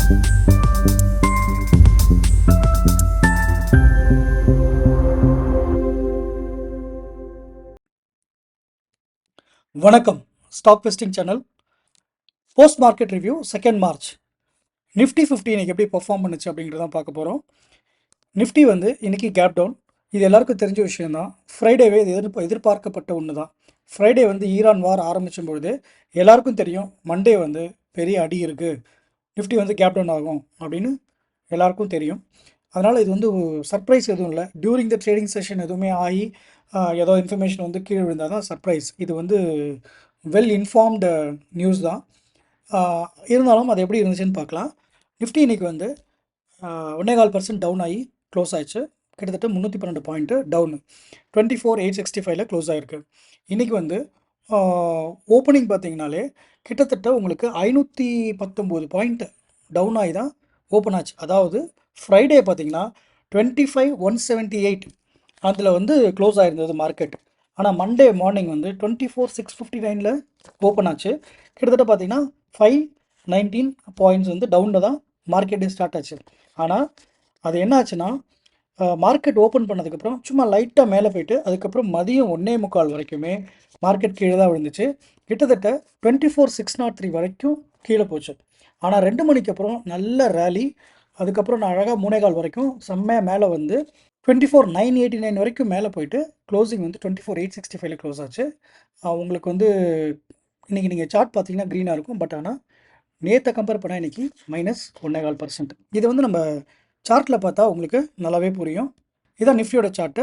வணக்கம். Stock vesting channel post market review 2 March. Nifty 50 இன்னைக்கு எப்படி பெர்ஃபார்ம் பண்ணுச்சு அப்படிங்கிறதான் பார்க்க போகிறோம். நிஃப்டி வந்து இன்னைக்கு கேப் டவுன். இது எல்லாருக்கும் தெரிஞ்ச விஷயம் தான். ஃப்ரைடேவே இது எதிர்பார்க்கப்பட்ட ஒன்று தான். ஃப்ரைடே வந்து ஈரான் வார் ஆரம்பிச்சும் பொழுது எல்லாருக்கும் தெரியும் மண்டே வந்து பெரிய அடி இருக்குது, நிஃப்டி வந்து கேப் டவுன் ஆகும் அப்படின்னு எல்லாருக்கும் தெரியும். அதனால் இது வந்து சர்ப்ரைஸ் எதுவும் இல்லை. டியூரிங் த ட்ரேடிங் செஷன் எதுவுமே ஆகி ஏதோ இன்ஃபர்மேஷன் வந்து கீழே விழுந்தால் தான் சர்ப்ரைஸ். இது வந்து வெல் இன்ஃபார்ம்டு நியூஸ் தான். இருந்தாலும் அது எப்படி இருந்துச்சுன்னு பார்க்கலாம். நிஃப்டி இன்றைக்கி வந்து 1.25% டவுன் ஆகி க்ளோஸ் ஆயிடுச்சு. கிட்டத்தட்ட 312 பாயிண்ட்டு டவுனு. 24,865 க்ளோஸ் ஆகிருக்கு. இன்றைக்கி வந்து ஓப்பனிங் பார்த்திங்கனாலே கிட்டத்தட்ட உங்களுக்கு 519 பாயிண்ட் டவுன் ஆகி தான் ஓப்பன் ஆச்சு. அதாவது ஃப்ரைடே பார்த்திங்கன்னா 25,178 அதில் வந்து க்ளோஸ் ஆகிருந்தது மார்க்கெட். ஆனால் மண்டே மார்னிங் வந்து 24,659 ஓப்பன் ஆச்சு. கிட்டத்தட்ட பார்த்திங்கன்னா 519 பாயிண்ட்ஸ் வந்து டவுனில் தான் மார்க்கெட்டே ஸ்டார்ட் ஆச்சு. ஆனால் அது என்ன ஆச்சுன்னா, மார்க்கெட் ஓப்பன் பண்ணதுக்கப்புறம் சும்மா லைட்டாக மேலே போயிட்டு அதுக்கப்புறம் மதியம் 1:45 வரைக்குமே மார்க்கெட் கீழே தான் விழுந்துச்சு. கிட்டத்தட்ட 24,603 வரைக்கும் கீழே போச்சு. ஆனால் 2 மணிக்கு அப்புறம் நல்ல ரேலி. அதுக்கப்புறம் நான் அழகாக 3:15 வரைக்கும் செம்மையாக மேலே வந்து 24,989 வரைக்கும் மேலே போயிட்டு க்ளோசிங் வந்து 24,865 க்ளோஸ் ஆச்சு. உங்களுக்கு வந்து இன்றைக்கி நீங்கள் சார்ட் பார்த்தீங்கன்னா க்ரீனாக இருக்கும். பட் ஆனால் நேற்றை கம்பேர் பண்ணால் இன்றைக்கி -1.25%. இது வந்து நம்ம சார்ட்டில் பார்த்தா உங்களுக்கு நல்லாவே புரியும். இதான் நிஃப்டியோட சார்ட்டு.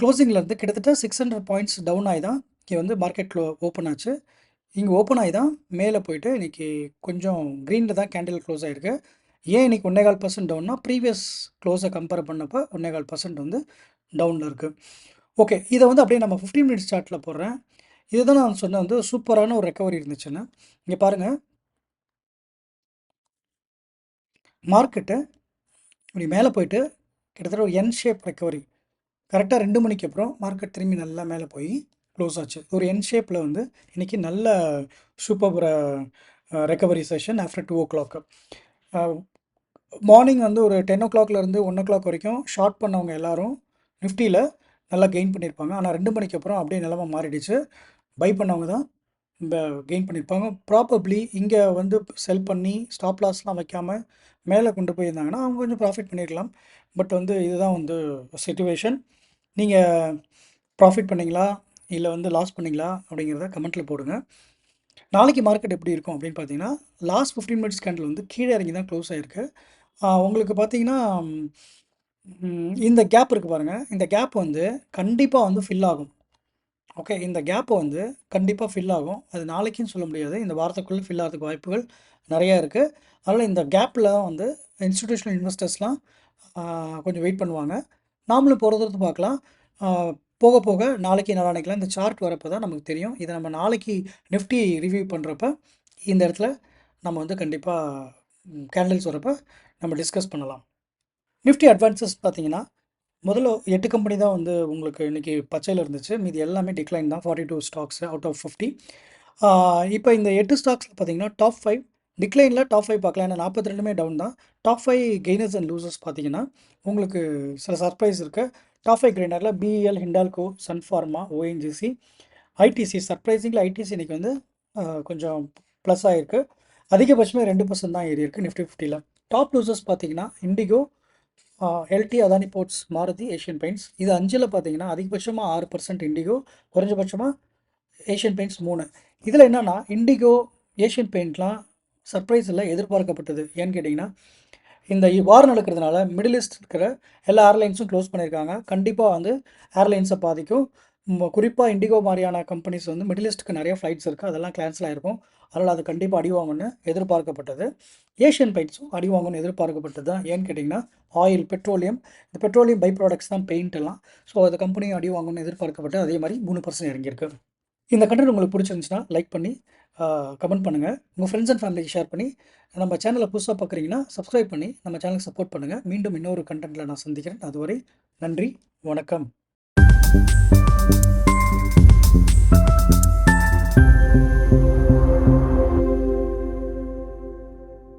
க்ளோசிங்லேருந்து கிட்டத்தட்ட 600 பாயிண்ட்ஸ் டவுன் ஆகி தான் இங்கே வந்து மார்க்கெட்டில் ஓப்பன் ஆச்சு. இங்கே ஓப்பன் ஆகி தான் மேலே போயிட்டு இன்றைக்கி கொஞ்சம் க்ரீனில் தான் கேண்டில் க்ளோஸ் ஆகிருக்கு. ஏன் இன்றைக்கி 1.25% டவுன்னா ப்ரீவியஸ் க்ளோஸை கம்பேர் பண்ணப்போ 1.25% வந்து டவுனில் இருக்குது. ஓகே, இதை வந்து அப்படியே நம்ம 15 மினிட்ஸ் சார்ட்டில் போடுறேன். இதுதான் நான் சொன்ன வந்து சூப்பரான ஒரு ரெக்கவரி இருந்துச்சுன்னு. இங்கே பாருங்கள், மார்க்கெட்டு இப்படி மேலே போயிட்டு கிட்டத்தட்ட ஒரு என் ஷேப் ரெக்கவரி. கரெக்டாக 2 மணிக்கு அப்புறம் மார்க்கெட் திரும்பி நல்லா மேலே போய் க்ளோஸ் ஆச்சு. ஒரு என் ஷேப்பில் வந்து இன்றைக்கி நல்ல super recovery session after 2 o'clock. Morning வந்து ஒரு 10 o'clockலேருந்து 1 o'clock வரைக்கும் ஷார்ட் பண்ணவங்க எல்லோரும் நிஃப்டியில் நல்லா கெயின் பண்ணியிருப்பாங்க. ஆனால் 2 மணிக்கு அப்புறம் அப்படியே நிலமை மாறிடுச்சு. பை பண்ணவங்க தான் இந்த கெயின் பண்ணியிருப்பாங்க. ப்ராபப்ளி இங்கே வந்து செல் பண்ணி ஸ்டாப் லாஸ்லாம் வைக்காமல் மேலே கொண்டு போயிருந்தாங்கன்னா அவங்க கொஞ்சம் ப்ராஃபிட் பண்ணியிருக்கலாம். பட் வந்து இதுதான் வந்து சிச்சுவேஷன். நீங்கள் ப்ராஃபிட் பண்ணிங்களா இல்லை வந்து லாஸ் பண்ணிங்களா அப்படிங்கிறத கமெண்ட்டில் போடுங்க. நாளைக்கு மார்க்கெட் எப்படி இருக்கும் அப்படின்னு பார்த்தீங்கன்னா, லாஸ்ட் 15 மினிட்ஸ் கேண்டில் வந்து கீழே இறங்கி தான் க்ளோஸ் ஆகிருக்கு. உங்களுக்கு பார்த்தீங்கன்னா இந்த கேப் இருக்குது பாருங்கள். இந்த கேப் வந்து கண்டிப்பாக வந்து ஃபில் ஆகும். ஓகே, இந்த கேப்பை வந்து கண்டிப்பாக ஃபில் ஆகும். அது நாளைக்குன்னு சொல்ல முடியாது. இந்த வாரத்துக்குள்ளே ஃபில் ஆகிறதுக்கு வாய்ப்புகள் நிறையா இருக்குது. அதனால் இந்த கேப்பில் வந்து இன்ஸ்டிடியூஷனல் இன்வெஸ்டர்ஸ்லாம் கொஞ்சம் வெயிட் பண்ணுவாங்க. நாமளும் போகிறது பார்க்கலாம். போக போக நாளைக்கு நாளான்னைக்கெலாம் இந்த சார்ட் வரப்போ தான் நமக்கு தெரியும். இதை நம்ம நாளைக்கு நிஃப்டி ரிவ்யூ பண்ணுறப்ப இந்த இடத்துல நம்ம வந்து கண்டிப்பாக கேண்டில்ஸ் வரப்போ நம்ம டிஸ்கஸ் பண்ணலாம். நிஃப்டி அட்வான்சஸ் பார்த்தீங்கன்னா முதல்ல 8 கம்பெனி தான் வந்து உங்களுக்கு இன்றைக்கி பச்சையில் இருந்துச்சு. மீதி எல்லாமே டிக்ளைன் தான். 42 ஸ்டாக்ஸ் அவுட் ஆஃப் 50. இப்போ இந்த 8 ஸ்டாக்ஸில் பார்த்தீங்கன்னா டாப் 5 டிக்ளைனில் டாப் 5 பார்க்கலாம். ஏன்னா 42மே டவுன் தான். டாப் 5 கெய்னர்ஸ் அண்ட் லூசர்ஸ் பார்த்தீங்கன்னா உங்களுக்கு சில சர்ப்ரைஸ் இருக்குது. டாப் 5 கெய்னரில் BEL, Hindalco, Sun Pharma, ONGC, ITC. சர்ப்ரைசிங்கில் ஐடிசி இன்றைக்கி வந்து கொஞ்சம் ப்ளஸ் ஆகிருக்கு. அதிகபட்சமே 2% தான் ஏறி இருக்குது நிஃப்டி 50ல். டாப் லூசர்ஸ் பார்த்தீங்கன்னா இண்டிகோ, எல்டி, அதானி போர்ட்ஸ், மாருதி, ஏஷியன் பெயிண்ட்ஸ். இது 5ல் பார்த்தீங்கன்னா அதிகபட்சமாக 6% இண்டிகோ, குறைஞ்சபட்சமாக ஏஷியன் பெயிண்ட்ஸ் 3. இதில் என்னென்னா இண்டிகோ, ஏஷியன் பெயிண்ட்லாம் சர்ப்ரைஸ் இல்லை, எதிர்பார்க்கப்பட்டது. ஏன்னு கேட்டிங்கன்னா இந்த வார் நடக்கிறதுனால மிடில் ஈஸ்ட் இருக்கிற எல்லா ஏர்லைன்ஸும் க்ளோஸ் பண்ணியிருக்காங்க. கண்டிப்பாக வந்து ஏர்லைன்ஸை பாதிக்கும். குறிப்பாக இண்டிகோ மாதிரியான கம்பெனிஸ் வந்து மிடில் ஈஸ்ட்டுக்கு நிறைய ஃப்ளைட்ஸ் இருக்குது, அதெல்லாம் கேன்சல் ஆகிருக்கும். அதனால் அது கண்டிப்பாக அடி வாங்கும்னு எதிர்பார்க்கப்பட்டது. ஏஷியன் பெயிண்ட்ஸும் அடி வாங்கும்னு எதிர்பார்க்கப்பட்டது தான். ஏன்னு கேட்டிங்கன்னா ஆயில், பெட்ரோலியம், இந்த பெட்ரோலியம் பை ப்ராடக்ட்ஸ் தான் பெயிண்ட் எல்லாம். ஸோ அந்த கம்பெனியும் அடி வாங்கும்னு எதிர்பார்க்கப்பட்டு அதே மாதிரி 3% இறங்கியிருக்கு. இந்த கண்டென்ட் உங்களுக்கு பிடிச்சிருந்துச்சுன்னா லைக் பண்ணி கமெண்ட் பண்ணுங்கள். உங்கள் ஃப்ரெண்ட்ஸ் அண்ட் ஃபேமிலிக்கு ஷேர் பண்ணி, நம்ம சேனலை புதுசாக பார்க்குறீங்கன்னா சப்ஸ்கிரைப் பண்ணி நம்ம சேனலுக்கு சப்போர்ட் பண்ணுங்கள். மீண்டும் இன்னொரு கண்டென்ட்டில் நான் சந்திக்கிறேன். அதுவரை நன்றி, வணக்கம்.